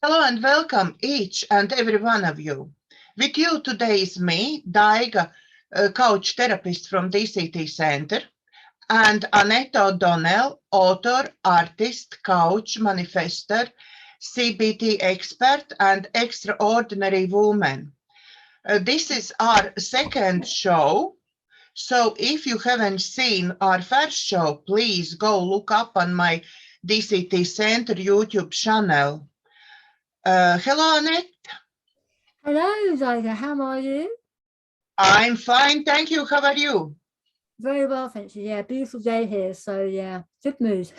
Hello and welcome each and every one of you. With you today is me, Daiga, a coach therapist from DCTcentre, and Annette O'Donnell, author, artist, coach, manifestor, CBT expert, and extraordinary woman. This is our second show. So if you haven't seen our first show, please go look up on my DCT Center YouTube channel. Hello, Annette. Hello, Daiga. How are you? I'm fine, thank you. How are you? Very well, thank you. Yeah, beautiful day here. So yeah, good mood.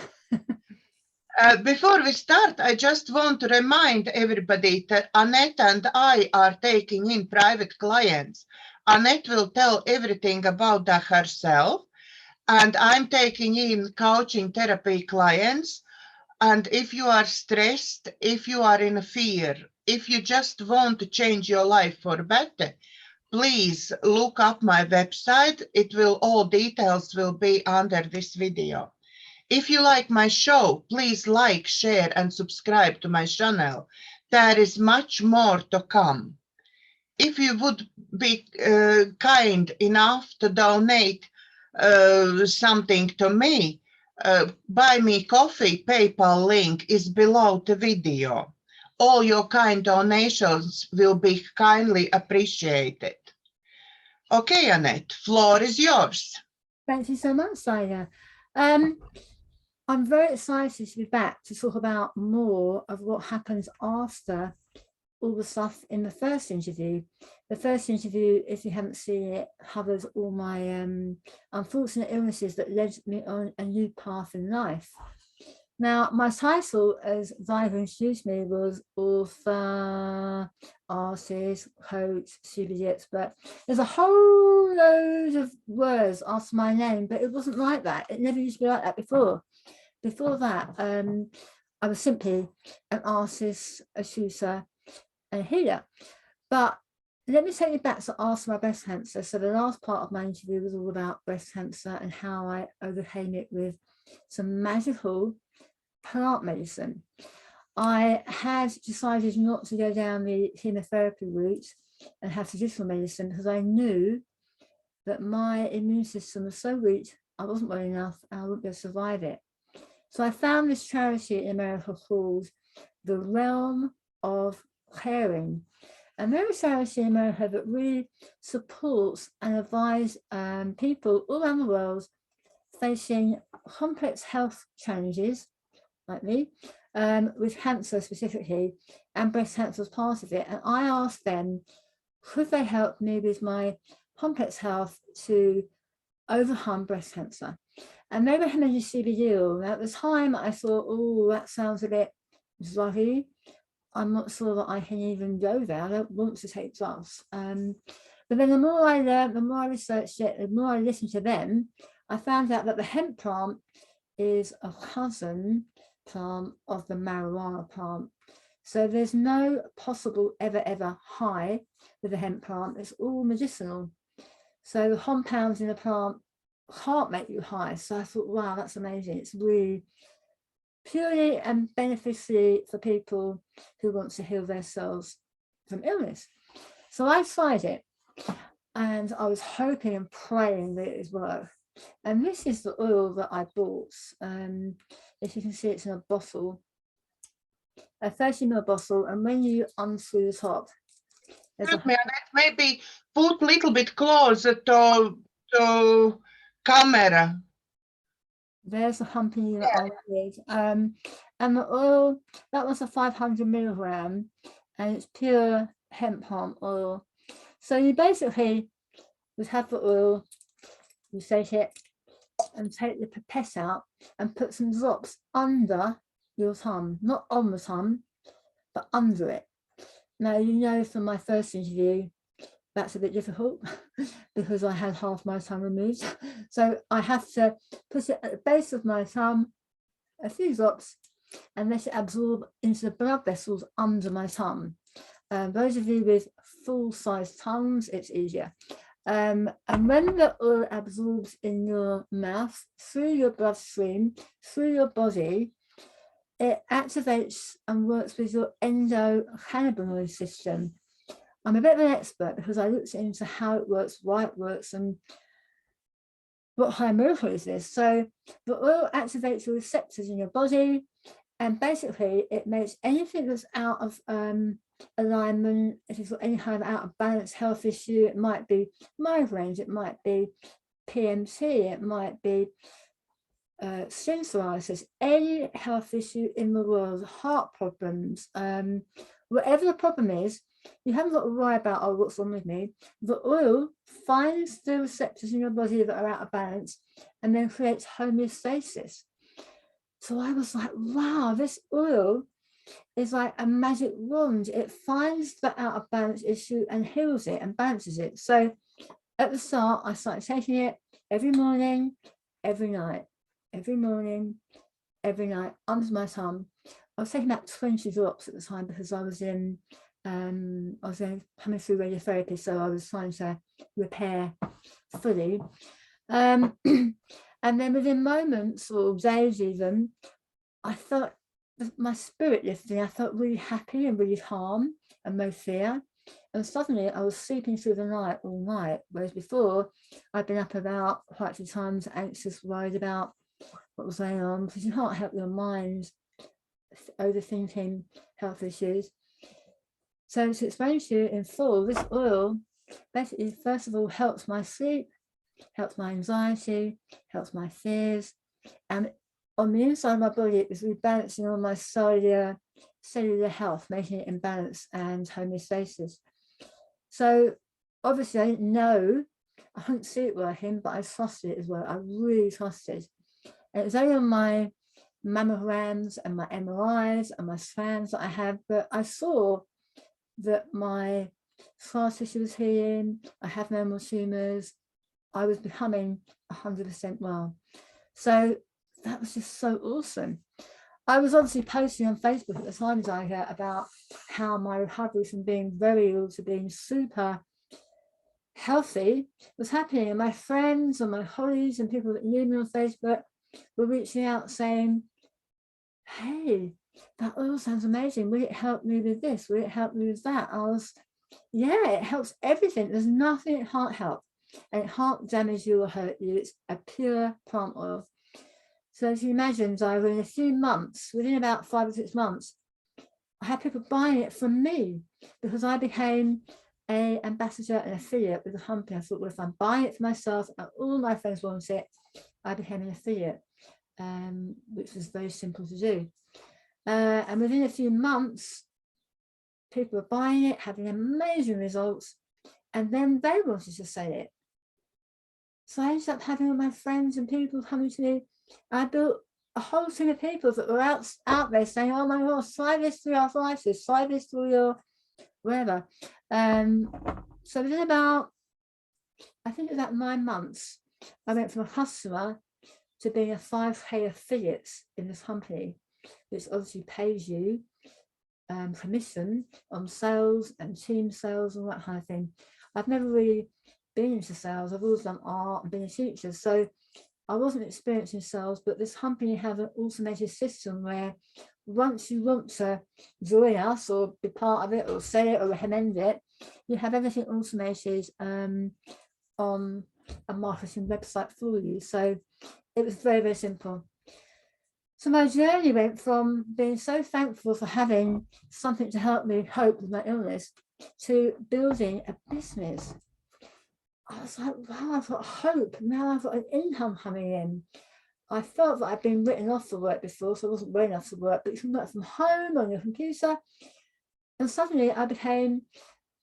Before we start, I just want to remind everybody that Annette and I are taking in private clients. Annette will tell everything about that herself, and I'm taking in coaching therapy clients. And if you are stressed, if you are in fear, if you just want to change your life for better, please look up my website. All details will be under this video. If you like my show, please like, share, and subscribe to my channel. There is much more to come. If you would be kind enough to donate something to me, Buy Me Coffee PayPal link is below the video. All your kind donations will be kindly appreciated. Okay, Annette, floor is yours. Thank you so much, Daiga. I'm very excited to be back to talk about more of what happens after all the stuff in the first interview. The first interview, if you haven't seen it, covers all my unfortunate illnesses that led me on a new path in life. Now, my title, as Daiga introduced me, was author, artist, coach, CBD expert. There's a whole load of words after my name, but it wasn't like that. It never used to be like that before. Before that, I was simply an artist, a tutor, and a healer. But let me take you back to after my breast cancer. So the last part of my interview was all about breast cancer and how I overcame it with some magical plant medicine. I had decided not to go down the chemotherapy route and have traditional medicine because I knew that my immune system was so weak, I wasn't well enough, and I wouldn't be able to survive it. So I found this charity in America called the Realm of Caring. And they're a charity in America that really supports and advises people all around the world facing complex health challenges like me, with cancer specifically, and breast cancer as part of it. And I asked them, could they help me with my complex health to overcome breast cancer? And they recommended CBD oil. At the time, I thought, oh, that sounds a bit druggy. I'm not sure that I can even go there. I don't want to take drugs. But then the more I learned, the more I researched it, the more I listened to them, I found out that the hemp plant is a cousin plant of the marijuana plant. So there's no possible ever high with the hemp plant. It's all medicinal. So the compounds in the plant can't make you high. So I thought, wow, that's amazing. It's really purely and beneficially for people who want to heal themselves from illness. So I tried it and I was hoping and praying that it would work. And this is the oil that I bought. If you can see, it's in a bottle, a 30ml bottle. And when you unscrew the top, Maybe put a little bit closer to camera. There's a company that I did. And the oil, that was a 500 milligram, and it's pure hemp palm oil. So you basically would have the oil, you take it and take the pipette out and put some drops under your thumb, not on the thumb, but under it. Now, you know, from my first interview, that's a bit difficult because I had half my thumb removed. So I have to put it at the base of my thumb, a few drops, and let it absorb into the blood vessels under my thumb. Those of you with full-size tongues, it's easier. And when the oil absorbs in your mouth, through your bloodstream, through your body, it activates and works with your endocannabinoid system. I'm a bit of an expert because I looked into how it works, why it works, and what high miracle is this. So the oil activates your receptors in your body, and basically it makes anything that's out of alignment, if you've got any kind of out of balance health issue, it might be migraines, it might be PMT, it might be skin psoriasis, any health issue in the world, heart problems, whatever the problem is, you haven't got to worry about, oh, what's wrong with me. The oil finds the receptors in your body that are out of balance and then creates homeostasis. So I was like, wow, this oil is like a magic wand. It finds the out of balance issue and heals it and balances it. So at the start, I started taking it every morning, every night. Every morning, every night, under my tongue. I was taking about 20 drops at the time because I was coming through radiotherapy, so I was trying to repair fully. And then within moments or days even, I felt my spirit lifting. I felt really happy and really calm and no fear. And suddenly I was sleeping through the night all night, whereas before I'd been up about quite a few times, anxious, worried about what was going on, because you can't help your mind overthinking health issues. So to explain to you in full, this oil basically first of all helps my sleep, helps my anxiety, helps my fears, and on the inside of my body it was rebalancing all my cellular health, making it in balance and homeostasis. So obviously I didn't know, I couldn't see it working, but I trusted it as well. I really trusted. And it was only on my mammograms and my MRIs and my scans that I have, but I saw that my scar tissue was healing, I have no more tumours, I was becoming 100% well. So that was just so awesome. I was obviously posting on Facebook at the time, Daiga, about how my recovery from being very ill to being super healthy was happening, and my friends and my colleagues and people that knew me on Facebook were reaching out saying, hey, that oil sounds amazing, will it help me with this, will it help me with that? I was, yeah, it helps everything. There's nothing it can't help, and it can't damage you or hurt you. It's a pure plant oil. So as you imagine, Daiga, in a few months, within about 5 or 6 months, I had people buying it from me because I became an ambassador and affiliate with the company. I thought, well, if I'm buying it for myself and all my friends want it, I became an affiliate, which was very simple to do. And within a few months, people were buying it, having amazing results, and then they wanted to sell it. So I ended up having all my friends and people coming to me. I built a whole team of people that were out there saying, oh my gosh, try this for your arthritis, try this for your whatever. So within about, I think it was about 9 months, I went from a customer to being a 5K affiliate in this company, which obviously pays you commission on sales and team sales and that kind of thing. I've never really been into sales. I've always done art and been a teacher, so I wasn't experienced in sales, but this company has an automated system where once you want to join us or be part of it or sell it or recommend it, you have everything automated on a marketing website for you. So it was very, very simple. So my journey went from being so thankful for having something to help me cope with my illness to building a business. I was like, wow, I've got hope. Now I've got an income coming in. I felt that I'd been written off for work before, so I wasn't well enough to work, but you can work from home on your computer. And suddenly I became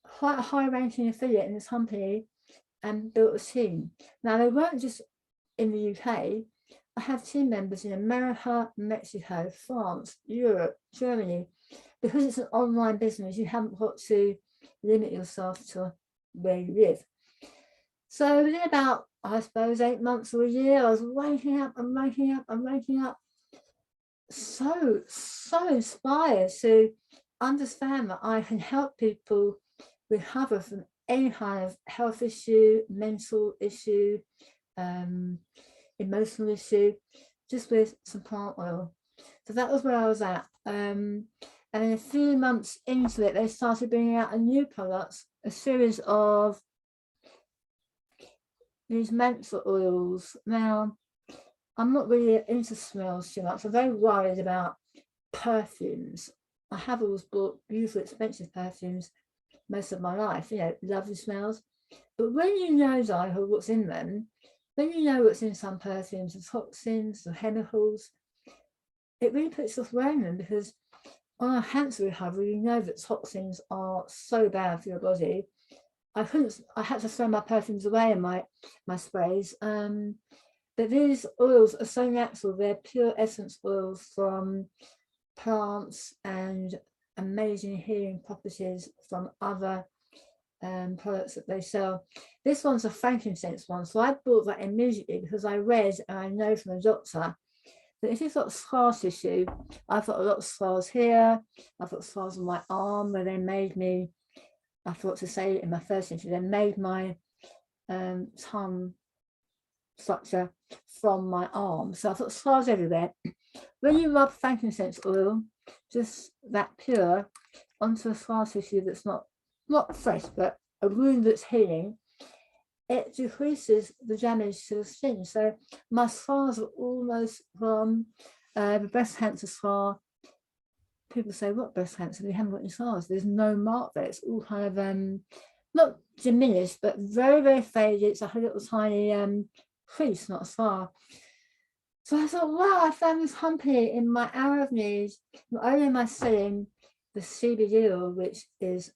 quite a high-ranking affiliate in this company and built a team. Now, they weren't just in the UK. I have team members in America, Mexico, France, Europe, Germany. Because it's an online business, you haven't got to limit yourself to where you live. So within about, I suppose, 8 months or a year, I was waking up and waking up and waking up. So inspired to understand that I can help people recover from any kind of health issue, mental issue, emotional issue, just with some plant oil. So that was where I was at. And in a few months into it, they started bringing out a new product, a series of these menthol oils. Now, I'm not really into smells too much. I'm very worried about perfumes. I have always bought beautiful, expensive perfumes most of my life, you know, lovely smells. But when you know, Daiga, what's in them, when you know what's in some perfumes, the toxins, the chemicals, it really puts off wearing them, because on a cancer recovery, you know that toxins are so bad for your body. I had to throw my perfumes away and my sprays. But these oils are so natural. They're pure essence oils from plants and amazing healing properties from other products that they sell. This one's a frankincense one, so I bought that immediately because I read and I know from a doctor that if you've got scar tissue, I've got a lot of scars here, I've got scars on my arm where they made me, I forgot to say it in my first interview, they made my tongue structure from my arm. So I've got scars everywhere. When you rub frankincense oil, just that pure, onto a scar tissue that's not fresh, but a wound that's healing, it decreases the damage to the skin. So my scars are almost from the breast cancer scar. People say, what breast cancer? We haven't got any scars. There's no mark there. It's all kind of not diminished, but very, very faded. It's like a little tiny crease, not a scar. So I thought, wow, I found this company in my hour of need. Not only am I selling the CBD oil, which is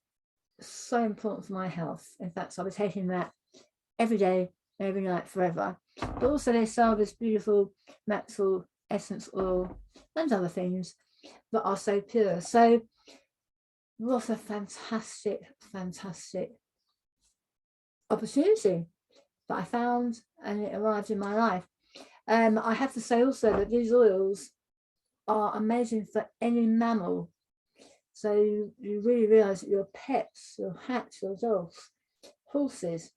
so important for my health. In fact, I'll be taking that every day, every night, forever. But also they sell this beautiful menthol essence oil and other things that are so pure. So what a fantastic, fantastic opportunity that I found, and it arrived in my life. I have to say also that these oils are amazing for any mammal. So you really realize that your pets, your cats, your dogs, horses,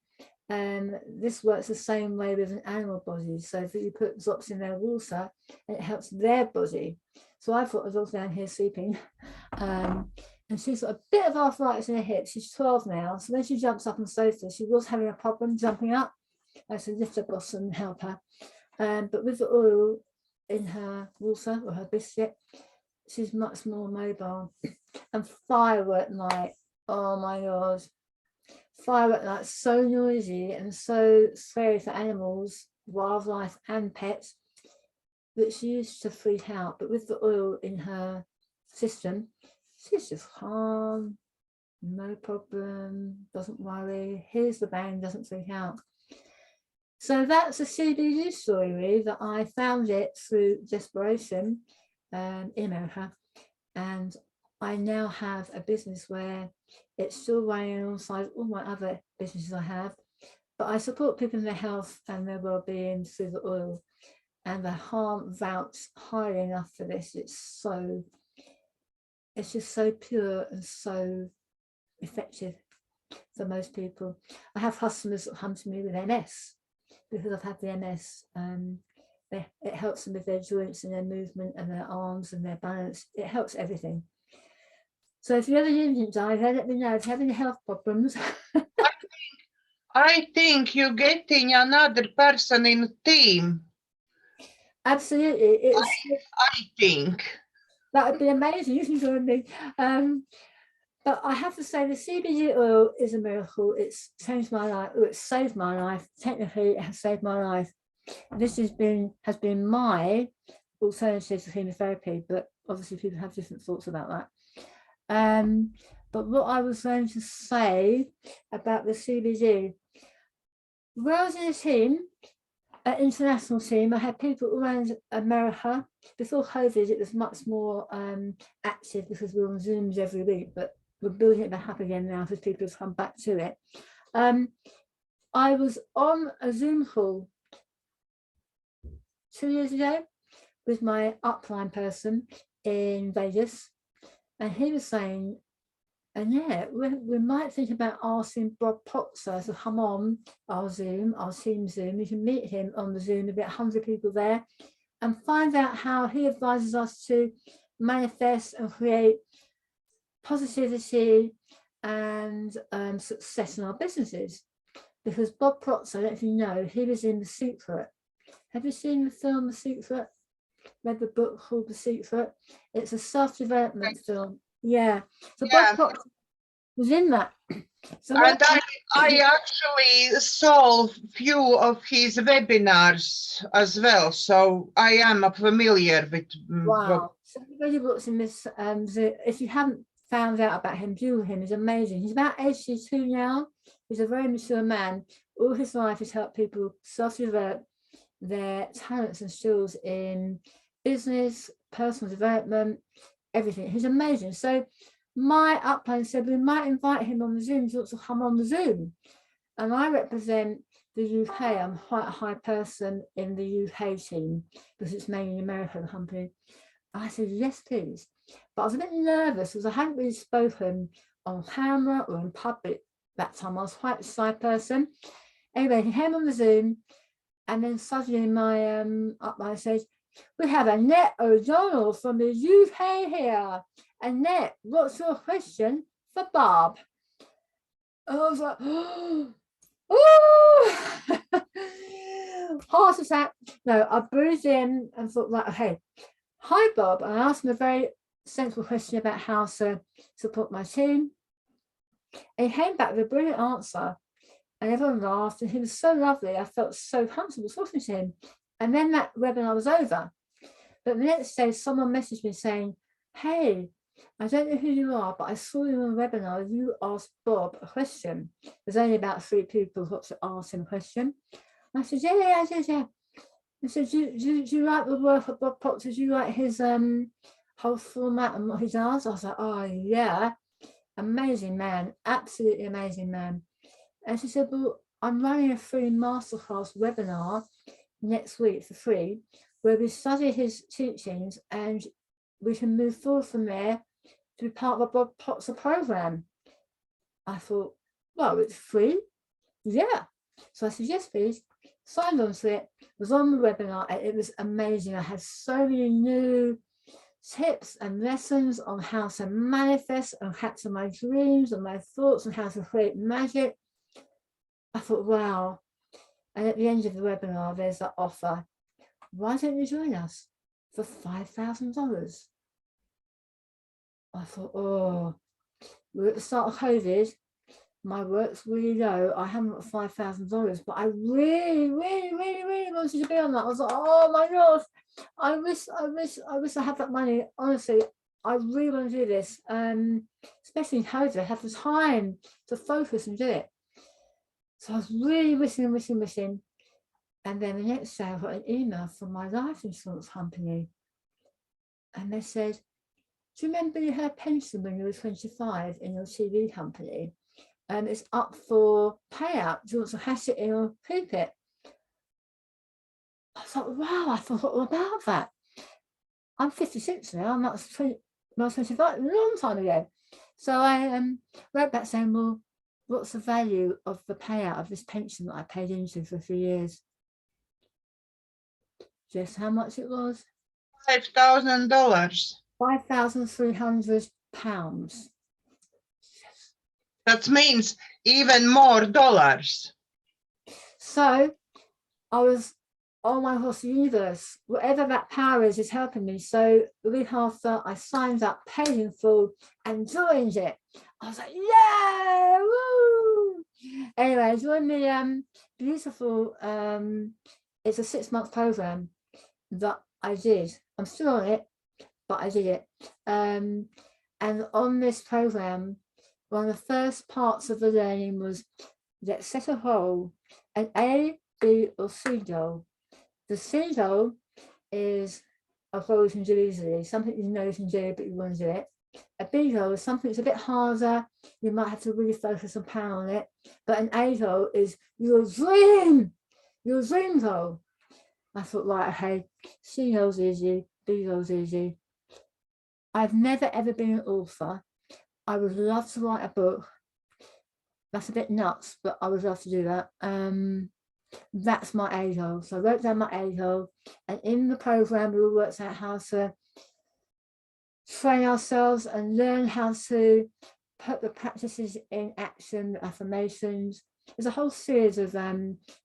this works the same way with an animal body. So if you put drops in their water, it helps their body. So I've got a dog down here sleeping, and she's got a bit of arthritis in her hip. She's 12 now. So when she jumps up on the sofa, she was having a problem jumping up. I said, lift her boss and help her. But with the oil in her water or her biscuit, she's much more mobile. And firework night, oh my god, firework night, so noisy and so scary for animals, wildlife and pets, that she used to freak out. But with the oil in her system, she's just calm, no problem, doesn't worry, hears the bang, doesn't freak out. So that's a CBD story really, that I found it through desperation in America, and I now have a business where it's still running alongside all my other businesses I have, but I support people in their health and their well-being through the oil, and I can't vouch highly enough for this. It's just so pure and so effective for most people. I have customers that come to me with MS because I've had the MS. It helps them with their joints and their movement and their arms and their balance. It helps everything. So if you ever use it, Daiga, let me know if you have any health problems. I think you're getting another person in the team. Absolutely. I think. That would be amazing. You can join me. But I have to say the CBD oil is a miracle. It's changed my life. It's saved my life. Technically, it has saved my life. This has been my alternative to chemotherapy, but obviously people have different thoughts about that. But what I was going to say about the CBD, when I was in a team, an international team, I had people all around America. Before COVID, it was much more active because we were on Zooms every week, but we're building it back up again now because people have come back to it. I was on a Zoom call 2 years ago with my upline person in Vegas, and he was saying, Annette, we might think about asking Bob Potzer to come on our Zoom, our team Zoom. You can meet him on the Zoom, about 100 people there. and find out how he advises us to manifest and create positivity and success in our businesses. Because Bob Protz, I don't know if you know, he was in The Secret. Have you seen the film The Secret? Read the book called The Secret? It's a self-development film. Yeah. So Yeah. Bob Protz was in that. So and I actually saw few of his webinars as well, so I am familiar with. wow. So everybody looks in this. If you haven't found out about him, Google him. He's amazing. He's about 82 now. He's a very mature man. All his life has helped people self-develop their talents and skills in business, personal development, everything. He's amazing. So my upline said we might invite him on the Zoom. He wants to come on the Zoom. And I represent the UK. I'm quite a high person in the UK team because it's mainly an American company. I said, yes, please. But I was a bit nervous because I hadn't really spoken on camera or in public that time. I was quite a shy person. Anyway, he came on the Zoom, and then suddenly my upline says, we have Annette O'Donnell from the UK here. Annette, what's your question for Bob? And I was like, oh, heart attack. No, I breathed in and thought, right, okay, hi, Bob. And I asked him a very sensible question about how to support my team. And he came back with a brilliant answer. And everyone laughed, and he was so lovely. I felt so comfortable talking to him. And then that webinar was over. But the next day, someone messaged me saying, hey, I don't know who you are, but I saw you on a webinar. You asked Bob a question. There's only about 3 people who got to ask him a question. And I said, yeah. I said, do you like the work of Bob Protz? Did you like his whole format and what he does? I was like, oh, yeah. Amazing man. Absolutely amazing man. And she said, well, I'm running a free masterclass webinar next week for free, where we study his teachings and we can move forward from there to be part of a Bob Protz program. I thought, well, it's free. Yeah. So I said, yes, please. Signed on to it, was on the webinar, and it was amazing. I had so many new tips and lessons on how to manifest and capture my dreams and my thoughts and how to create magic. I thought, wow. And at the end of the webinar, there's that offer. Why don't you join us for $5,000? I thought, oh, we're at the start of COVID. My work's really low. I haven't got $5,000, but I really wanted to be on that. I was like, oh my God, I wish I had that money. Honestly, I really want to do this. Especially in COVID, I have the time to focus and do it. So I was really wishing. And then the next day I got an email from my life insurance company. And they said, do you remember you had a pension when you were 25 in your TV company? And it's up for payout. Do you want to hash it in or keep it? I thought, wow, I forgot all about that. I'm 56 now, and that's 25, a long time ago. So I wrote back saying, well, what's the value of the payout of this pension that I paid into for 3 years? Guess how much it was? $5,000. £5,300. That means even more dollars. So I was, oh my gosh, the universe, whatever that power is helping me. So the week after, I signed up, paid in full, and joined it. I was like, yeah, woo! Anyway, I joined the beautiful, it's a 6-month program that I did. I'm still on it, but I did it. And on this program, one of the first parts of the learning was, let's set a goal, an A, B, or C goal. The C goal is a goal you can do easily, something you know you can do, but you want to do it. A B goal is something that's a bit harder, you might have to really focus and power on it. But an A goal is your dream goal. I thought, right, okay, C goal's easy, B goal's easy. I've never ever been an author. I would love to write a book. That's a bit nuts, but I would love to do that. that's my A-hole. So I wrote down my A-hole, and in the program we all worked out how to train ourselves and learn how to put the practices in action, the affirmations. There's a whole series of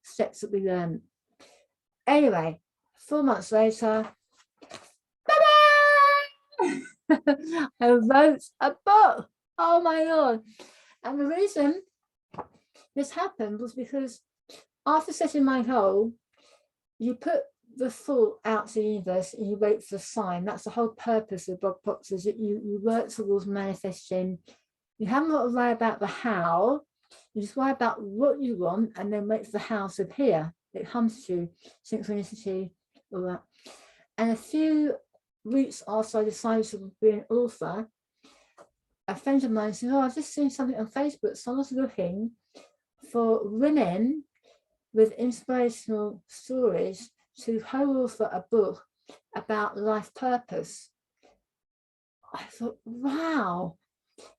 steps that we learn. Anyway, 4 months later, I wrote a book. Oh my God. And the reason this happened was because after setting my goal, you put the thought out to the universe and you wait for the sign. That's the whole purpose of Bob Proctor, is that you work towards manifesting. You haven't got to worry about the how, you just worry about what you want and then wait for the how to appear. It comes to you, synchronicity, all that. And a few weeks after I decided to be an author, a friend of mine said, oh, I've just seen something on Facebook. Someone's looking for women with inspirational stories to co-author a book about life purpose. I thought, wow,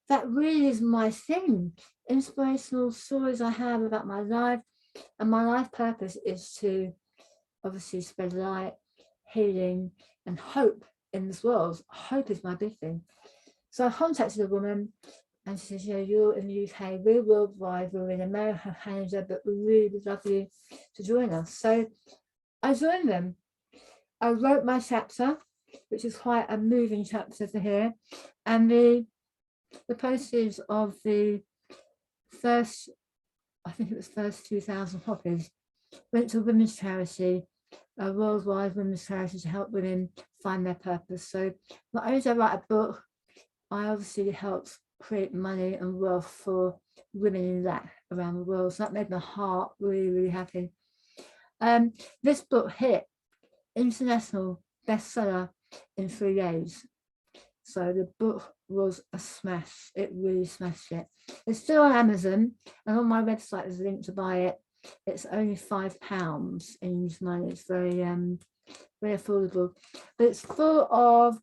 that really is my thing. Inspirational stories I have about my life, and my life purpose is to obviously spread light, healing, and hope in this world. Hope is my big thing. So I contacted a woman and she said, you know, you're in the UK, we're worldwide, we're in America, Canada, but we really would love you to join us. So I joined them. I wrote my chapter, which is quite a moving chapter to hear. And the proceeds of the first, I think it was first 2,000 copies, went to a women's charity, a worldwide women's charity to help women find their purpose. So not only did I write a book, I obviously helped create money and wealth for women in lack around the world. So that made my heart really, really happy. This book hit international bestseller in 3 days. So the book was a smash. It really smashed it. It's still on Amazon, and on my website there's a link to buy it. It's only £5 in money. It's very very affordable, but it's full of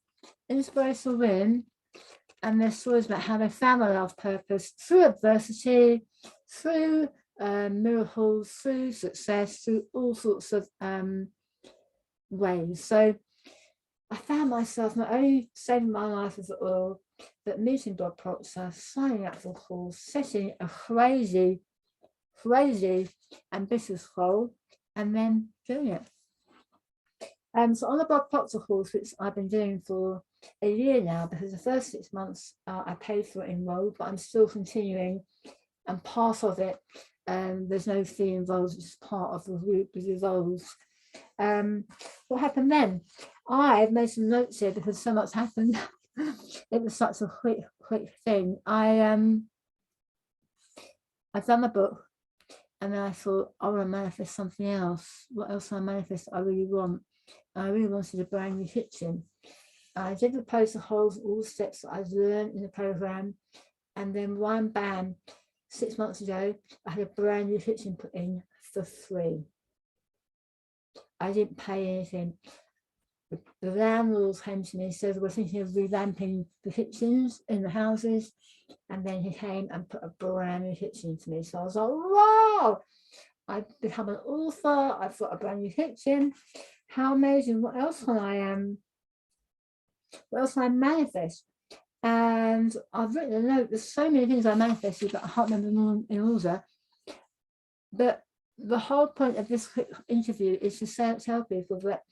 inspirational women and their stories about how they found their life purpose through adversity, through miracles, through success, through all sorts of ways. So I found myself not only saving my life as it will, but meeting Bob Proctor, signing up for calls, setting a crazy ambitious goal, and then doing it. So on the Bob Proctor course, which I've been doing for a year now, because the first 6 months I paid for it enrolled, but I'm still continuing, and part of it, there's no fee involved, it's part of the group with evolves. What happened then? I've made some notes here because so much happened. It was such a quick thing. I've done my book, and then I thought, I want to manifest something else. What else can I manifest I really want? I really wanted a brand new kitchen. I did propose the whole all the steps that I've learned in the program, and then one bam, 6 months ago, I had a brand new kitchen put in for free. I didn't pay anything. The landlords came to me and said, we're thinking of revamping the kitchens in the houses. And then he came and put a brand new kitchen to me. So I was like, wow, I've become an author. I've got a brand new kitchen. How amazing. What else can I manifest? And I've written a note. There's so many things I manifested, but I can't remember them all in order. But the whole point of this interview is to tell people that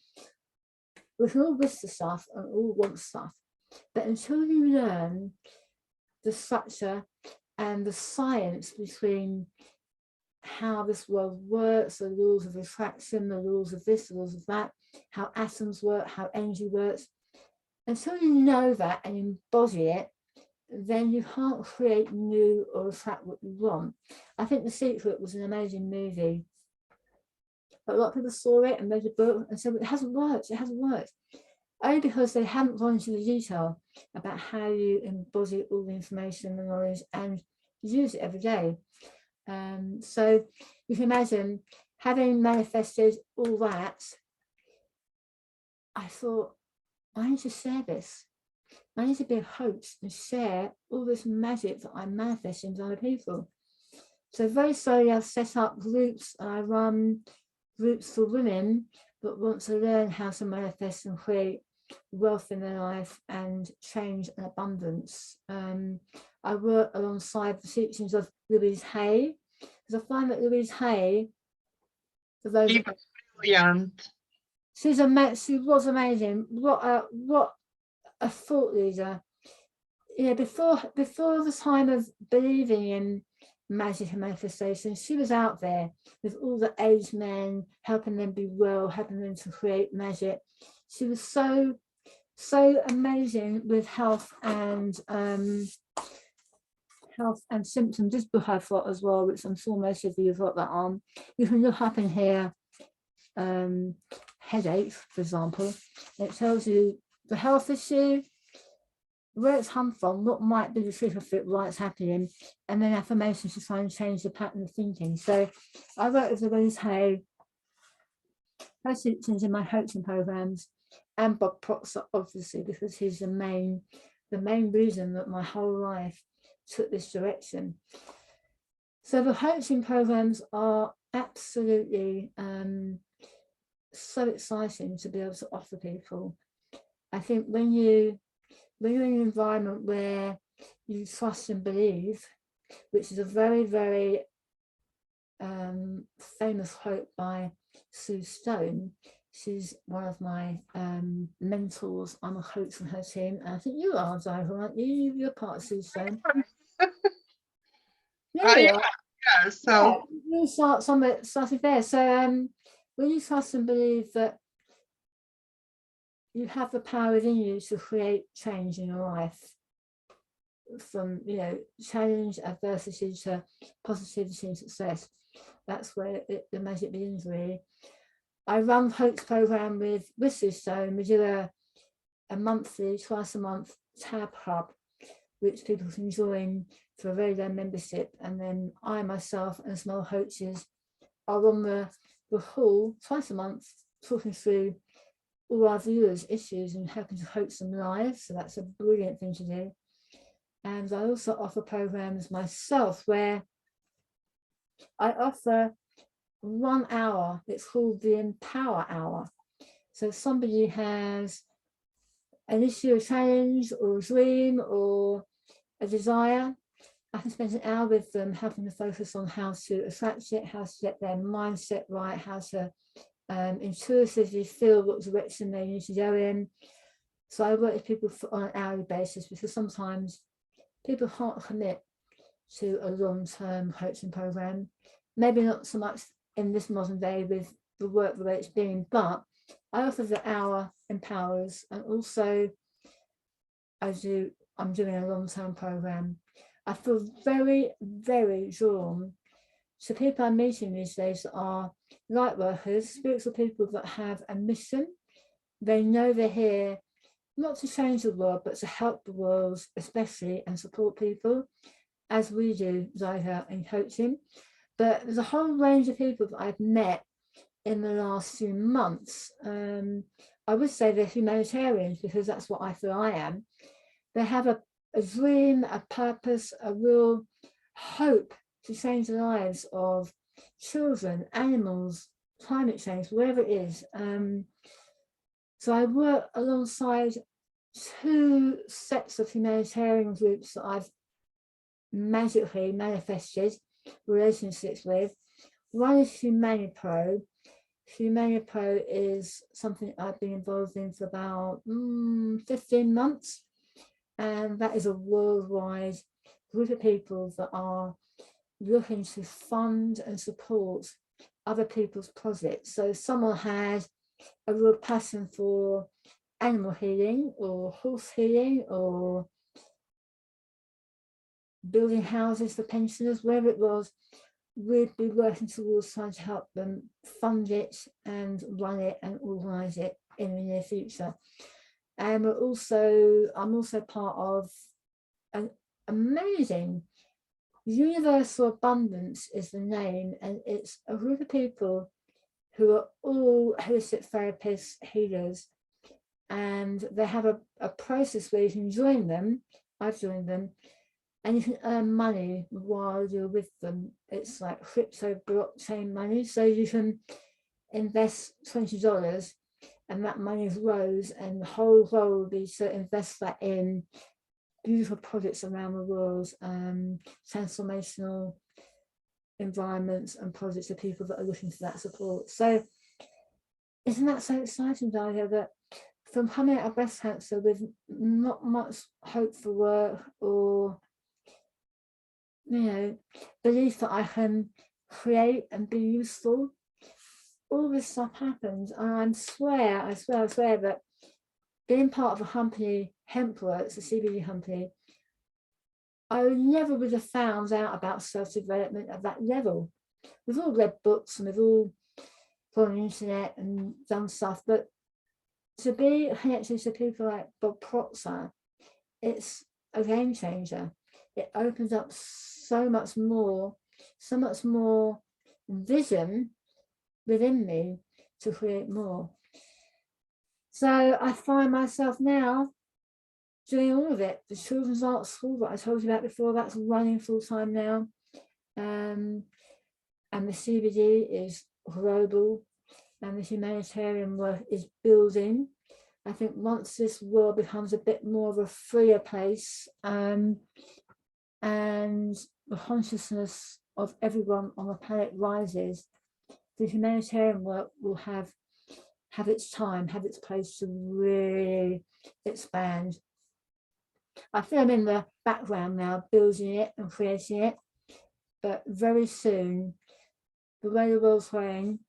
we can all wish the stuff and all want stuff, but until you learn the structure and the science between how this world works, the laws of attraction, the laws of this, the laws of that, how atoms work, how energy works, until you know that and embody it, then you can't create new or attract what you want. I think The Secret was an amazing movie, but a lot of people saw it and read the book and said, well, it hasn't worked, only because they haven't gone into the detail about how you embody all the information and knowledge and use it every day. So you can imagine, having manifested all that, I thought, I need to share this. I need to be a host and share all this magic that I'm manifesting to other people. So very slowly I've set up groups. I run groups for women that want to learn how to manifest and create wealth in their life and change and abundance. I work alongside the teachings of Louise Hay, because I find that Louise Hay, for those, She was brilliant. she was amazing. What a thought leader. You know, before the time of believing in magic and manifestation, she was out there with all the aged men, helping them be well, helping them to create magic. She was so amazing with health and symptoms. This book I've got as well, which I'm sure most of you have got that on. You can look up in here, headaches, for example. It tells you the health issue, where it's come from, what might be the truth of it, why it's happening, and then affirmations to try and change the pattern of thinking. So I work with Louise Hay, her teachings in my coaching programs, and Bob Proctor, obviously, because he's the main reason that my whole life took this direction. So the coaching programs are absolutely so exciting to be able to offer people. I think when you're in an environment where you trust and believe, which is a very, very famous quote by Sue Stone. She's one of my mentors. I'm a coach on her team. And I think you are, Daiga, aren't you? You're part of Sue Stone. Yeah, so you start started there. So when you trust and believe that you have the power within you to create change in your life, from challenge, adversity to positivity and success, that's where the magic begins, really. I run coach program with Sue Stone. We do a monthly, twice a month tab hub, which people can join for a very low membership, and then I myself and small coaches are on the hall twice a month talking through all our viewers' issues and helping to coach them live. So that's a brilliant thing to do. And I also offer programs myself where I offer 1 hour. It's called the Empower Hour. So if somebody has an issue, a challenge, or a dream, or a desire, I can spend an hour with them helping to focus on how to attract it, how to get their mindset right, how to intuitively feel what direction they need to go in. So I work with people on an hourly basis, because sometimes people can't commit to a long-term coaching program. Maybe not so much in this modern day with the work the way it's been, but I offer the hour empowers, and also I'm doing a long-term program. I feel very, very drawn to people I'm meeting these days that are light workers, spiritual people that have a mission. They know they're here not to change the world, but to help the world, especially, and support people, as we do, Daiga, in coaching. But there's a whole range of people that I've met in the last few months. I would say they're humanitarians, because that's what I feel I am. They have a dream, a purpose, a real hope to change the lives of children, animals, climate change, wherever it is. So I work alongside 2 sets of humanitarian groups that I've magically manifested relationships with. One is HumaniPro. HumaniPro is something I've been involved in for about 15 months. And that is a worldwide group of people that are looking to fund and support other people's projects. So someone has a real passion for animal healing, or horse healing, or building houses for pensioners, wherever it was, we'd be working towards trying to help them fund it and run it and organise it in the near future. And I'm also part of an amazing Universal Abundance is the name, and it's a group of people who are all holistic therapists, healers, and they have a process where you can join them. I've joined them, and you can earn money while you're with them. It's like crypto blockchain money. So you can invest $20 and that money grows, and the whole goal will be to invest that in beautiful projects around the world, transformational environments and projects for people that are looking for that support. So isn't that so exciting, Daiga, that from coming out of breast cancer with not much hope for work or, you know, belief that I can create and be useful, all this stuff happens. And I swear that being part of a company, Hempworks, a CBD company, I never would have found out about self-development at that level. We've all read books and we've all gone on the internet and done stuff, but to be connected to people like Bob Proctor, it's a game changer. It opens up so much more vision within me to create more. So I find myself now doing all of it. The children's art school that I told you about before, that's running full time now. And the CBD is global, and the humanitarian work is building. I think once this world becomes a bit more of a freer place, and the consciousness of everyone on the planet rises, the humanitarian work will have its time, have its place to really expand. I feel I'm in the background now, building it and creating it, but very soon, the way the world's going,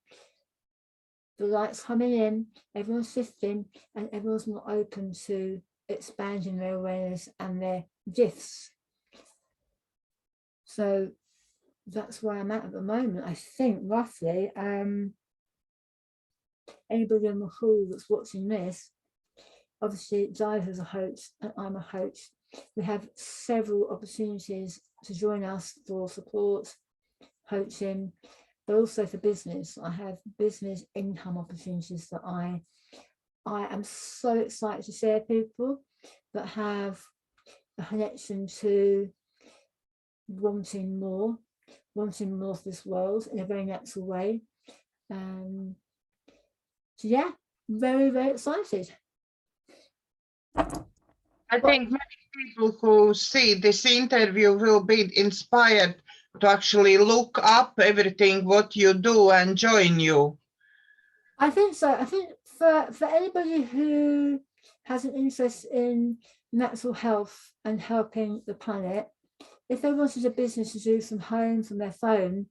the light's coming in, everyone's shifting, and everyone's more open to expanding their awareness and their gifts. So that's where I'm at the moment, I think, roughly. Anybody on the call that's watching this, obviously Daiga's a host and I'm a host. We have several opportunities to join us for support, coaching, but also for business. I have business income opportunities that I am so excited to share people that have a connection to wanting more of this world in a very natural way. So yeah, very, very excited. I think many people who see this interview will be inspired to actually look up everything what you do and join you. I think so. I think for anybody who has an interest in natural health and helping the planet, if they wanted a business to do from home, from their phone,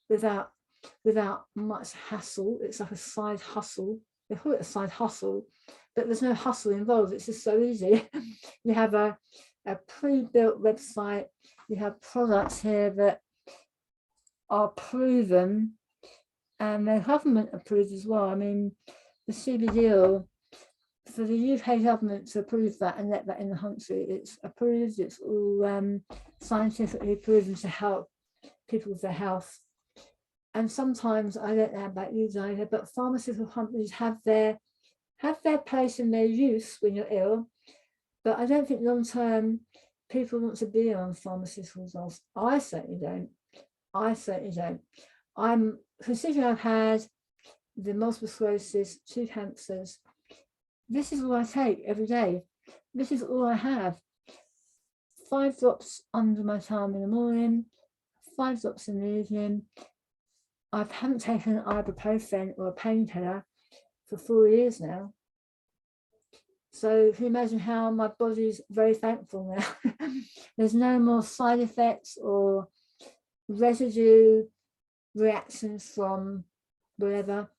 without much hassle, it's like a side hustle. They call it a side hustle, but there's no hustle involved. It's just so easy. You have a pre-built website. You have products here that are proven and they're government approved as well. I mean, the CBD oil, for the UK government to approve that and let that in the country, it's approved. It's all scientifically proven to help people with their health. And sometimes, I don't know about you, Daiga, but pharmaceutical companies have their place and their use when you're ill. But I don't think long term people want to be on pharmaceuticals. I certainly don't. I'm considering I've had the multiple sclerosis, 2 cancers. This is all I take every day. This is all I have. 5 drops under my tongue in the morning, 5 drops in the evening. I haven't taken ibuprofen or a painkiller for 4 years now. So can you imagine how my body's very thankful now? There's no more side effects or residue reactions from whatever.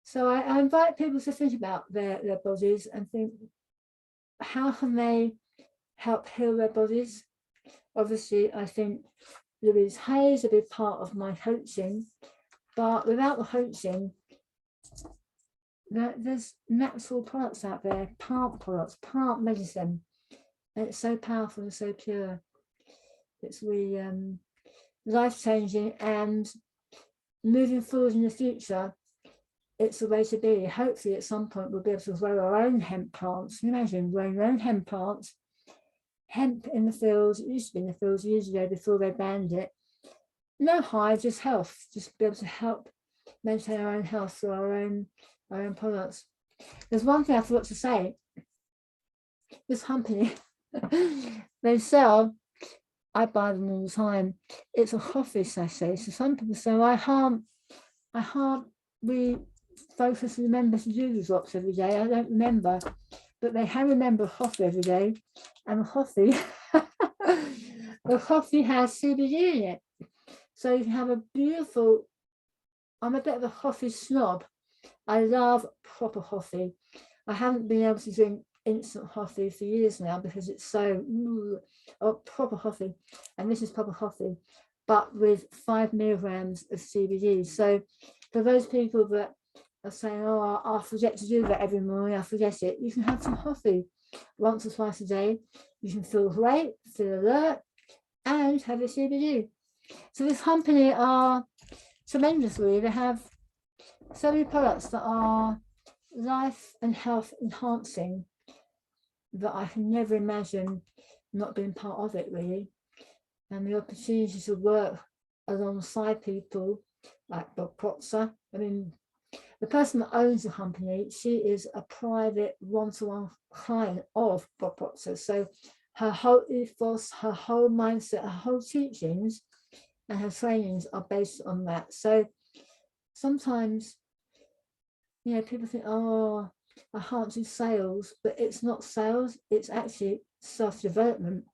So I invite people to think about their bodies and think, how can they help heal their bodies? Obviously, I think Louise Hay is a big part of my coaching, but without the coaching, there's natural products out there, plant products, plant medicine, and it's so powerful and so pure. It's really life-changing, and moving forward in the future, it's the way to be. Hopefully at some point we'll be able to grow our own hemp plants. Can you imagine growing your own hemp plants, hemp in the fields. It used to be in the fields years ago before they banned it. No hive, just health, just be able to help maintain our own health through our own products. There's one thing I forgot to say. This company, they sell, I buy them all the time. It's a coffee sachet. So some people say, well, I can't really focus and remember to do the drops every day. I don't remember, but they have remember coffee every day, and the coffee, the coffee has CBD in it. So you can have a beautiful. I'm a bit of a coffee snob. I love proper coffee. I haven't been able to drink instant coffee for years now because it's so proper coffee, and this is proper coffee, but with 5 milligrams of CBD. So for those people that are saying, oh, I'll forget to do that every morning, I forget it, you can have some coffee once or twice a day. You can feel great, feel alert, and have your CBD. So this company are tremendous, really. They have so many products that are life and health enhancing that I can never imagine not being part of it, really. And the opportunity to work alongside people like Bob Proctor. I mean, the person that owns the company, she is a private one-to-one client of Bob Proctor. So her whole ethos, her whole mindset, her whole teachings and her trainings are based on that. So sometimes, you know, people think, oh, I can't do sales, but it's not sales, it's actually self-development.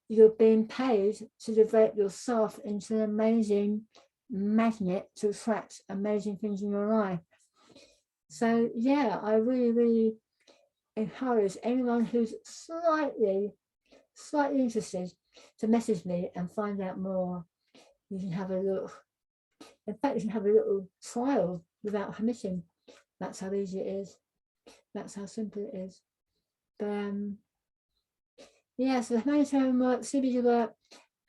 You're being paid to develop yourself into an amazing magnet to attract amazing things in your life. So yeah, I really, really encourage anyone who's slightly interested to message me and find out more. You can have a look. In fact, you can have a little trial without commission. That's how easy it is. That's how simple it is. But yeah, so the humanitarian work, CBD work,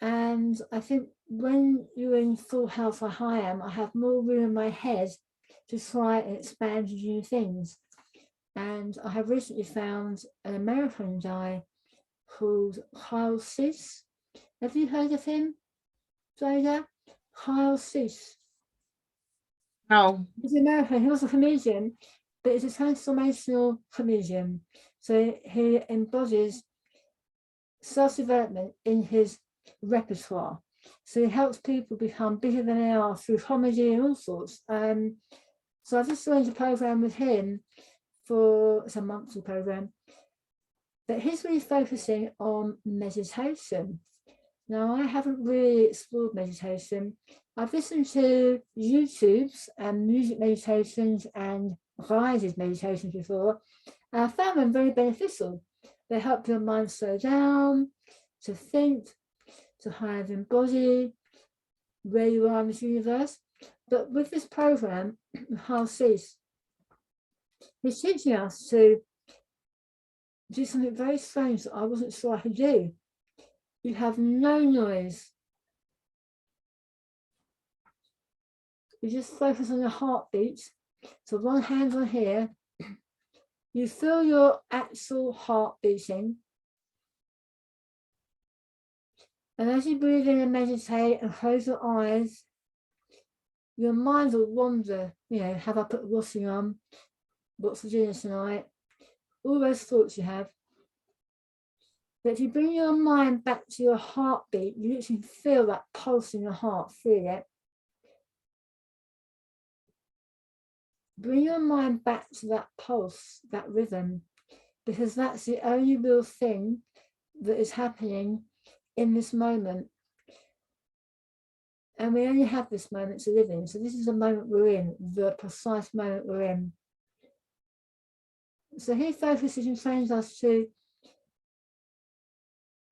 and I think when you're in full health like I am, I have more room in my head to try and expand new things. And I have recently found an American guy called Kyle Cease. Have you heard of him, Daiga? Kyle Cease. No. He's American. He was a comedian, but he's a transformational comedian. So he embodies self-development in his repertoire. So he helps people become bigger than they are through comedy and all sorts. So I just joined a program with him for it's a monthly program, but he's really focusing on meditation. Now, I haven't really explored meditation. I've listened to YouTubes and music meditations and guided meditations before, and I found them very beneficial. They help your mind slow down, to think, to kind of embody where you are in this universe. But with this program, Hal Cease, he's teaching us to do something very strange that I wasn't sure I could do. You have no noise. You just focus on your heartbeat. So one hand on here. You feel your actual heart beating. And as you breathe in and meditate and close your eyes, your mind will wander, you know, have I put the washing on? What's for dinner tonight? All those thoughts you have. But if you bring your mind back to your heartbeat, you literally feel that pulse in your heart, feel it. Bring your mind back to that pulse, that rhythm, because that's the only real thing that is happening in this moment. And we only have this moment to live in. So this is the moment we're in, the precise moment we're in. So he focuses and trains us to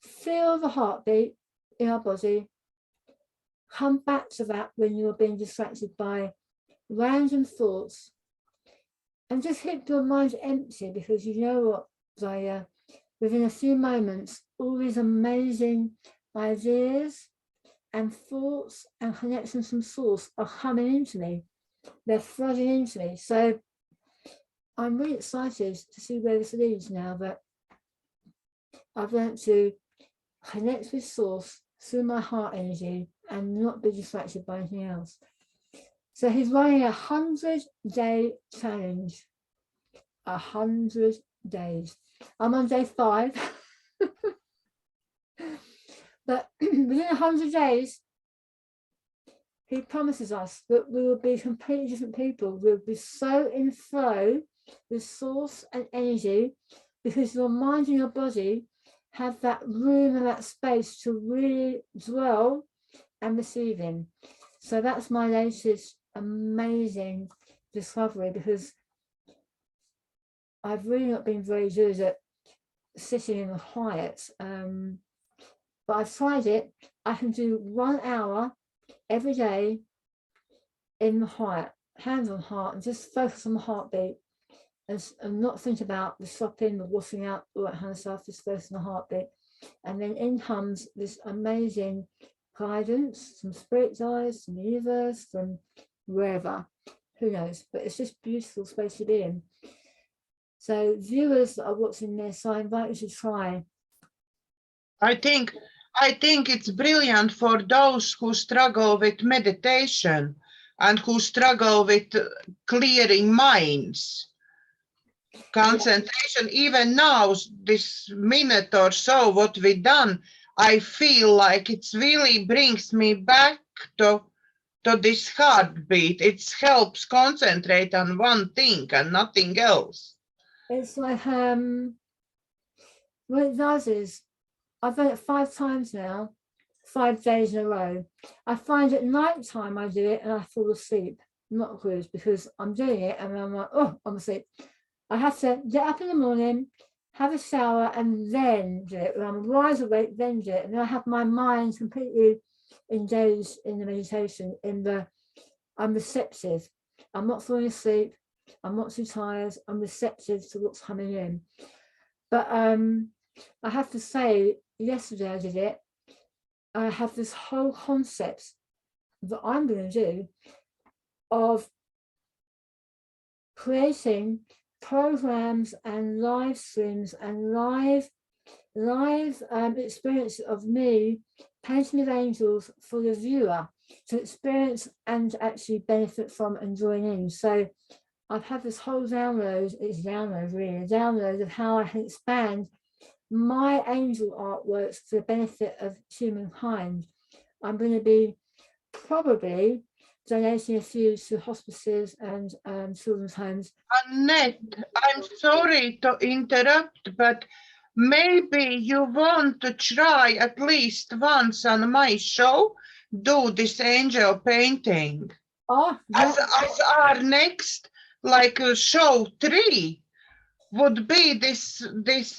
feel the heartbeat in our body, come back to that when you're being distracted by random thoughts, and just keep your mind empty, because you know what, Zaya, within a few moments, all these amazing ideas and thoughts and connections from source are coming into me. They're flooding into me. So I'm really excited to see where this leads now that I've learned to connect with source through my heart energy and not be distracted by anything else. So he's running 100-day challenge. 100 days. I'm on day 5. But within 100 days, he promises us that we will be completely different people. We'll be so in flow with source and energy because your mind and your body have that room and that space to really dwell and receive in. So that's my latest amazing discovery, because I've really not been very good at sitting in the quiet. But I've tried it. I can do 1 hour every day in the quiet, hands on heart, and just focus on the heartbeat and not think about the shopping, the washing out, all that kind of stuff, just focus on the heartbeat. And then in comes this amazing guidance from spirit guides, from the universe, from wherever, who knows, but it's just a beautiful space to be in. So viewers that are watching this, I invite you to try. I think it's brilliant for those who struggle with meditation and who struggle with clearing minds, concentration. Even now, this minute or so, what we've done, I feel like it really brings me back to this heartbeat. It helps concentrate on one thing and nothing else. It's like, what it does is, I've done it 5 times now, 5 days in a row. I find at night time I do it and I fall asleep. Not good, because I'm doing it and I'm like, oh, I'm asleep. I have to get up in the morning, have a shower, and then do it. When I'm wide awake, then do it. And then I have my mind completely engaged in the meditation, I'm receptive. I'm not falling asleep. I'm not too tired. I'm receptive to what's coming in. But I have to say, yesterday I did it. I have this whole concept that I'm going to do of creating programs and live streams and live experience of me painting with angels for the viewer to experience and actually benefit from and join in. So I've had this whole download, it's download really, a download of how I can expand my angel artworks for the benefit of humankind. I'm going to be probably donating a few to hospices and children's homes. Annette, I'm sorry to interrupt, but maybe you want to try at least once on my show, do this angel painting. Oh, yeah. As our next, like show 3 would be this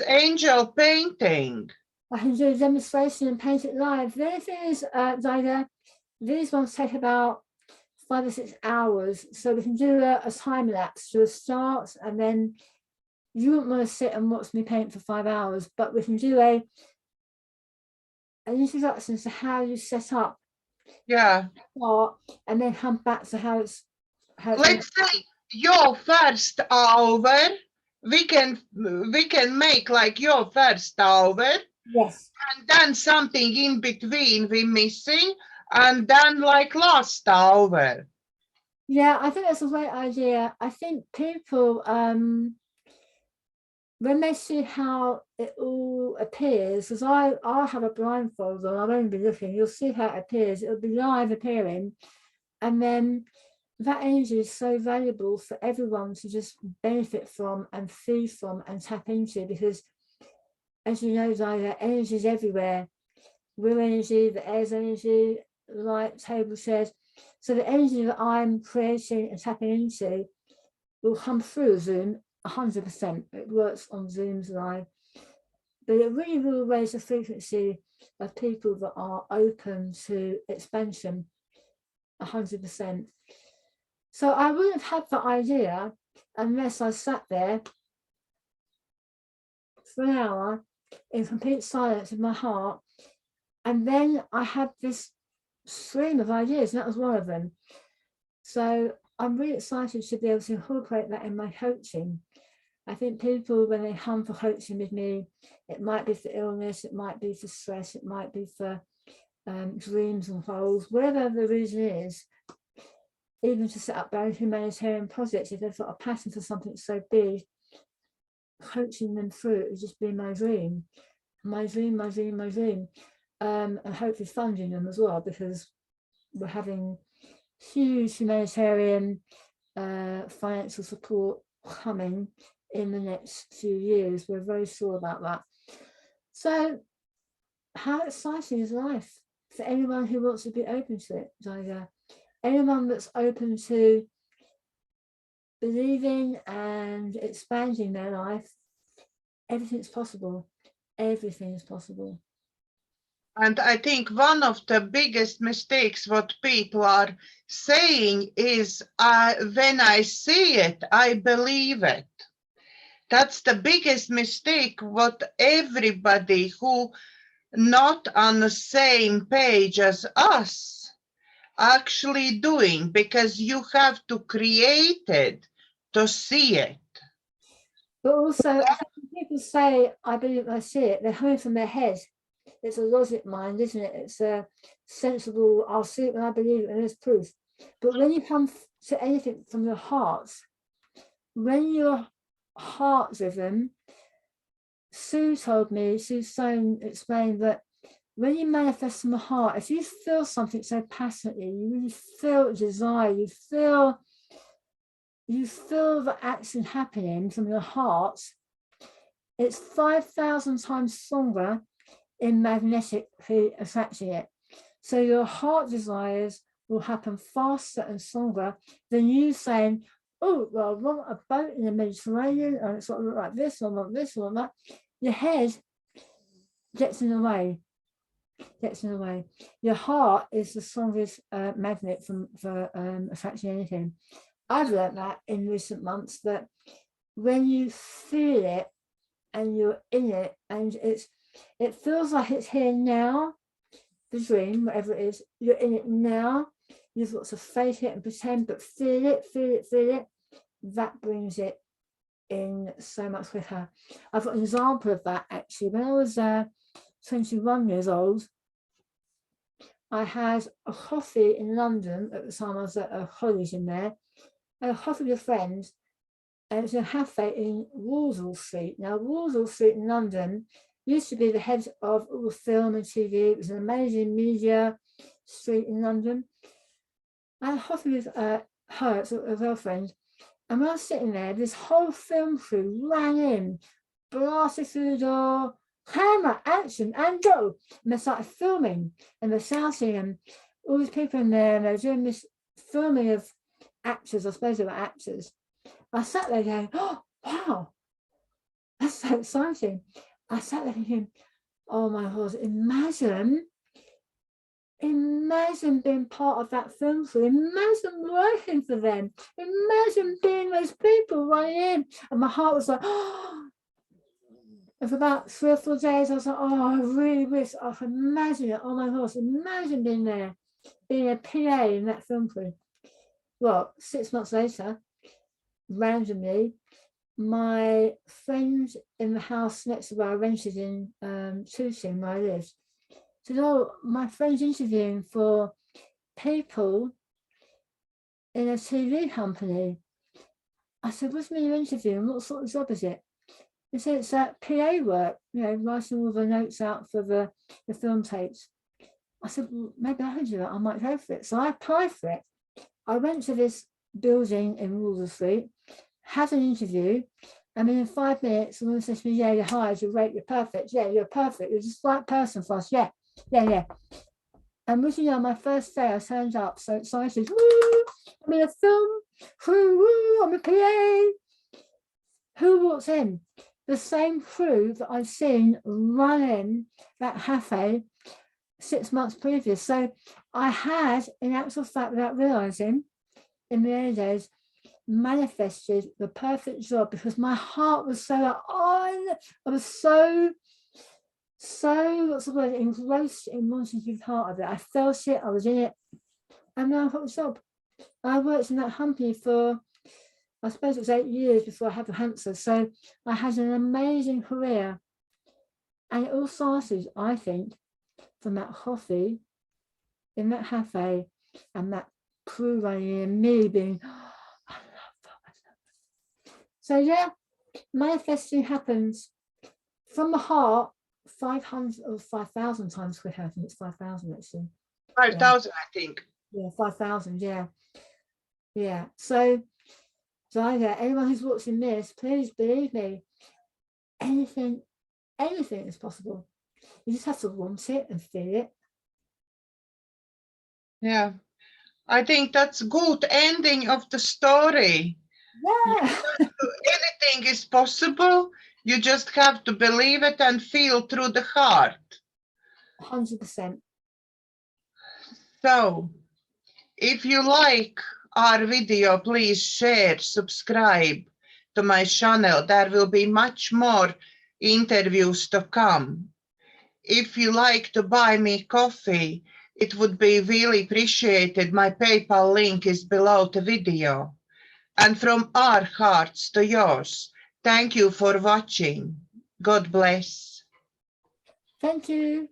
angel painting. I can do a demonstration and paint it live. The only thing is, Daiga, these ones take about 5 or 6 hours, so we can do a time lapse to a start, and then you wouldn't want to sit and watch me paint for 5 hours, but we can do an introduction to how you set up, and then come back to how it's let's say your first hour, we can make like your first hour. Yes. And then something in between we missing, and then like last hour. Yeah, I think that's a great idea. I think people, when they see how it all appears, because I'll have a blindfold on, I'll only be looking, you'll see how it appears, it'll be live appearing, and then that energy is so valuable for everyone to just benefit from and feed from and tap into, because as you know, Daiga, energy is everywhere. Real energy, the air's energy, light, table, chairs. So the energy that I'm creating and tapping into will come through Zoom 100%. It works on Zooms live. But it really will raise the frequency of people that are open to expansion 100%. So I wouldn't have had that idea unless I sat there for an hour in complete silence in my heart, and then I had this stream of ideas, and that was one of them. So I'm really excited to be able to incorporate that in my coaching. I think people, when they come for coaching with me, it might be for illness, it might be for stress, it might be for dreams and goals, whatever the reason is, even to set up their own humanitarian projects, if they've got a passion for something so big, coaching them through it has just been my dream. And hopefully funding them as well, because we're having huge humanitarian financial support coming in the next few years. We're very sure about that. So how exciting is life for anyone who wants to be open to it, Daiga? Anyone that's open to believing and expanding their life, everything's possible. Everything is possible. And I think one of the biggest mistakes what people are saying is, when I see it, I believe it. That's the biggest mistake what everybody who not on the same page as us actually doing, because you have to create it to see it. But also, I think when people say, I believe I see it, they're coming from their head. It's a logic mind, isn't it? It's a sensible, I'll see it when I believe it, and there's proof. But when you come to anything from your heart, when you're heart driven, Sue Sohn explained that when you manifest from the heart, if you feel something so passionately, you really feel desire, you feel the action happening from your heart, it's 5,000 times stronger in magnetically attracting it. So your heart desires will happen faster and stronger than you saying, oh, well, I want a boat in the Mediterranean, and it's got to look like this, or I want this, or I want that. Your head gets in the way. Your heart is the strongest magnet for attracting anything. I've learned that in recent months, that when you feel it and you're in it, and it feels like it's here now, the dream, whatever it is, you're in it now, you've got to fake it and pretend, but feel it, that brings it in so much quicker. I've got an example of that actually. When I was 21 years old, I had a coffee in London at the time. I was at a college in there. I had a coffee with a friend, and it was a cafe in Walsall Street. Now, Walsall Street in London used to be the head of all the film and TV. It was an amazing media street in London. I had a coffee with her, a girlfriend, and when I was sitting there, this whole film crew ran in, blasted through the door, camera, action, and go. And they started filming, and they're shouting, and all these people in there, and they're doing this filming of actors. I suppose they were actors. I sat there going, oh, wow, that's so exciting. I sat there thinking, oh my God, imagine being part of that film crew. Imagine working for them. Imagine being those people running in. And my heart was like, oh. And for about 3 or 4 days, I was like, oh, I really wish I could imagine it. Oh my gosh, imagine being there, being a PA in that film crew. Well, 6 months later, randomly, my friend in the house next to where I rented in Tooting, where I lived, said, oh, my friend's interviewing for people in a TV company. I said, what's me interviewing? What sort of job is it? He said, it's that PA work, writing all the notes out for the film tapes. I said, well, maybe I can do it. I might go for it. So I applied for it. I went to this building in Walsall Street, had an interview, and within 5 minutes, the woman said to me, yeah, you're hired, you're great, you're perfect. Yeah, you're perfect. You're just the right person for us. Yeah. And was, my first day I turned up so excited. Woo! I'm in a film. Woo! I'm a PA. Who walks in? The same crew that I've seen running that cafe 6 months previous. So I had, in actual fact, without realizing, in the early days, manifested the perfect job, because my heart was so on. I was so what's the word, engrossed in wanting to be part of it. I felt it, I was in it, and now I've got the job. I worked in that company for I suppose it was 8 years before I had cancer. So I had an amazing career. And it all started, I think, from that coffee in that cafe and that crew running and me being, oh, I love that. So yeah, manifesting happens from the heart 500 or 5,000 times quicker. I think it's 5,000 actually. 5,000, I think. Yeah, 5,000, yeah. Yeah. So Daiga, anyone who's watching this, please believe me, anything is possible. You just have to want it and feel it. Yeah, I think that's good ending of the story. Yeah. Anything is possible. You just have to believe it and feel through the heart. 100%. So, if you like our video, please share, subscribe to my channel. There will be much more interviews to come. If you like to buy me coffee, it would be really appreciated. My PayPal link is below the video. And from our hearts to yours, thank you for watching. God bless. Thank you.